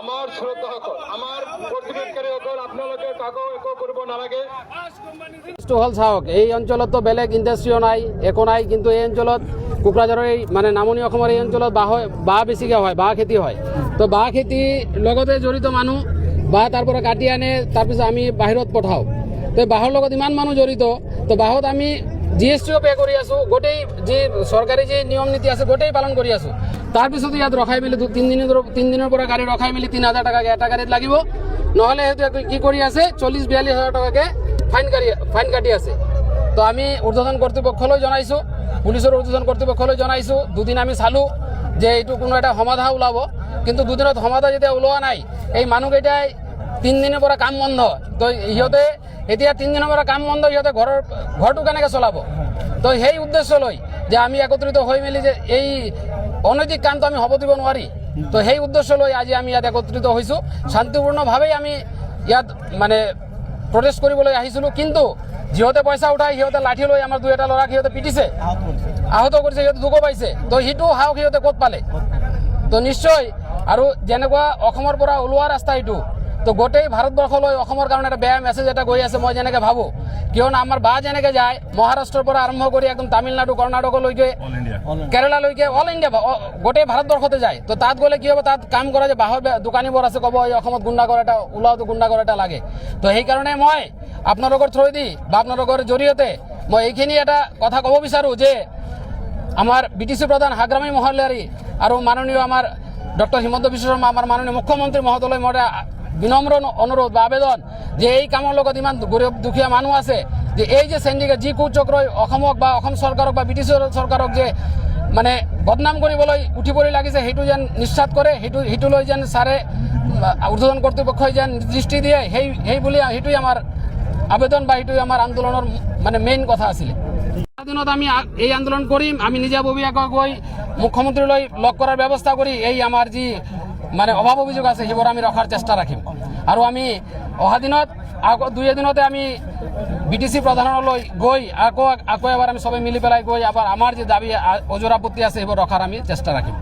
আমার শ্রদ্ধাসকল, আমার প্ৰতিবাদকাৰীসকল, আপোনালোকে কাকো একো কৰিব নালাগে। হল চাওক, এই অঞ্চলত তো বেলেগ ইণ্ডাষ্ট্ৰিও নাই, একো নাই, কিন্তু এই অঞ্চলত কোকৰাঝাৰৰ এই মানে নামনি অসমৰ এই অঞ্চলত বাঁহ বেছিকৈ হয়, বাঁহ খেতি হয়। তো বাঁহ খেতিৰ লগতে জড়িত মানুহ, বাঁহ তাৰ পৰা কাটি আনে, তাৰপিছত আমি বাহিৰত পঠাওঁ। তো বাঁহৰ লগত ইমান মানুহ জড়িত, তো বাঁহত আমি GSTও পে' কৰি আছোঁ, গোটেই যি চৰকাৰী যি নিয়ম নীতি আছে গোটেই পালন কৰি আছোঁ। তাৰপিছতো ইয়াত ৰখাই মেলি 3 দিনৰ পৰা গাড়ী ৰখাই মেলি 3,000 টকা এটা গাড়ীত লাগিব, নহ'লে সেইটো কি কৰি আছে 40-42 হাজাৰ টকাকৈ ফাইন কাটি আছে। তো আমি ঊৰ্ধ্বতন কৰ্তৃপক্ষলৈ জনাইছোঁ, পুলিচৰ ঊৰ্ধ্বতন কৰ্তৃপক্ষলৈ জনাইছোঁ। দুদিন আমি চালোঁ যে এইটো কোনো এটা সমাধা ওলাব, কিন্তু দুদিনত সমাধা যেতিয়া ওলোৱা নাই, এই মানুহকেইটাই 3 দিনৰ পৰা কাম বন্ধ। তো সিহঁতে এতিয়া 3 দিনৰ পৰা কাম বন্ধ, সিহঁতে ঘৰটো কেনেকৈ চলাব? তো সেই উদ্দেশ্য লৈ যে আমি একত্ৰিত হৈ মেলি যে এই অনৈতিক কামটো আমি হ'ব দিব নোৱাৰি, তো সেই উদ্দেশ্য লৈ আজি আমি ইয়াত একত্ৰিত হৈছোঁ। শান্তিপূৰ্ণভাৱেই আমি ইয়াত মানে প্ৰটেষ্ট কৰিবলৈ আহিছিলোঁ, কিন্তু যিহঁতে পইচা উঠাই সিহঁতে লাঠি লৈ আমাৰ 2-এটা ল'ৰাক সিহঁতে পিটিছে, আহত কৰিছে, সিহঁতে দুখ পাইছে। তো সেইটো সাহস সিহঁতে ক'ত পালে? তো নিশ্চয়, আৰু যেনেকুৱা অসমৰ পৰা ওলোৱা ৰাস্তা এইটো, তো গোটেই ভাৰতবৰ্ষলৈ অসমৰ কাৰণে এটা বেয়া মেছেজ এটা গৈ আছে মই যেনেকৈ ভাবোঁ। কিয়নো আমাৰ বাঁহ যেনেকৈ যায় মহাৰাষ্ট্ৰৰ পৰা আৰম্ভ কৰি একদম তামিলনাডু, কৰ্ণাটকলৈকে, কেৰালালৈকে, অল ইণ্ডিয়া গোটেই ভাৰতবৰ্ষতে যায়। তো তাত গ'লে কি হ'ব, তাত কাম কৰা যে বাঁহৰ দোকানীবোৰ আছে, ক'ব এই অসমত গুণ্ডাগৰ এটা ওলাওতো, গুণ্ডাগৰ এটা লাগে। তো সেইকাৰণে মই আপোনালোকৰ থ্ৰুদি বা আপোনালোকৰ জৰিয়তে মই এইখিনি এটা কথা ক'ব বিচাৰোঁ যে আমাৰ BTC প্ৰধান হাগ্ৰামী মহলাৰী আৰু মাননীয় আমাৰ ডক্টৰ হিমন্ত বিশ্ব শৰ্মা, আমাৰ মাননীয় মুখ্যমন্ত্ৰী মহোদয়লৈ মই বিনম্ৰ অনুৰোধ বা আবেদন যে এই কামৰ লগত ইমান গৰীব দুখীয়া মানুহ আছে, যে এই যে চেণ্ডিকেট যি কুচক্ৰই অসমক বা অসম চৰকাৰক বা BTC চৰকাৰক যে মানে বদনাম কৰিবলৈ উঠি পৰি লাগিছে, সেইটো যেন নিশ্চাত কৰে, সেইটোলৈ যেন ছাৰে ঊৰ্ধ্বতন কৰ্তৃপক্ষই যেন দৃষ্টি দিয়ে, সেইটোৱে আমাৰ আবেদন বা সেইটোৱে আমাৰ আন্দোলনৰ মানে মেইন কথা আছিলে। দিনত আমি এই আন্দোলন কৰিম, আমি নিজাববীয়াকৈ গৈ মুখ্যমন্ত্ৰীলৈ লগ কৰাৰ ব্যৱস্থা কৰি এই আমাৰ যি মানে অভাৱ অভিযোগ আছে সেইবোৰ আমি ৰখাৰ চেষ্টা ৰাখিম। আৰু আমি অহা দিনত 2 এদিনতে আমি BTC প্ৰধানলৈ গৈ আকৌ এবাৰ আমি সবে মিলি পেলাই গৈ আবার আমাৰ যে দাবী অজুৰ আপত্তি আছে সেইবোৰ ৰখাৰ আমি চেষ্টা ৰাখিম।